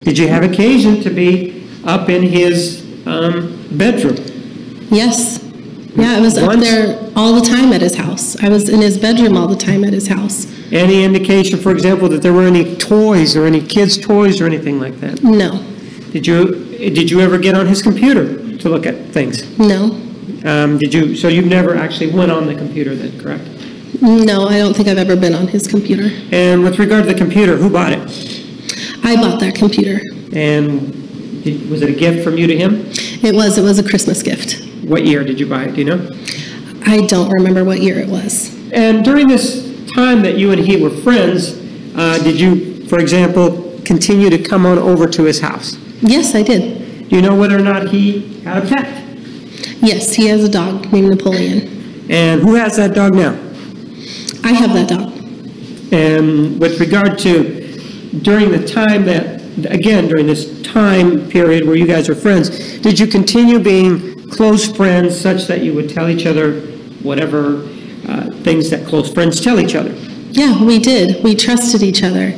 Did you have occasion to be up in his bedroom? Yes. Yeah, I was up there all the time at his house. I was in his bedroom all the time at his house. Any indication, for example, that there were any toys or any kids' toys or anything like that? No. Did you ever get on his computer to look at things? No. So you've never actually went on the computer then, correct? No, I don't think I've ever been on his computer. And with regard to the computer, who bought it? I bought that computer. And was it a gift from you to him? It was a Christmas gift. What year did you buy it, do you know? I don't remember what year it was. And during this time that you and he were friends, did you, for example, continue to come on over to his house? Yes, I did. Do you know whether or not he had a pet? Yes, he has a dog named Napoleon. And who has that dog now? I have that dog. And with regard to during the time that, again, during this time period where you guys are friends, did you continue being close friends such that you would tell each other whatever things that close friends tell each other? Yeah, we did. We trusted each other.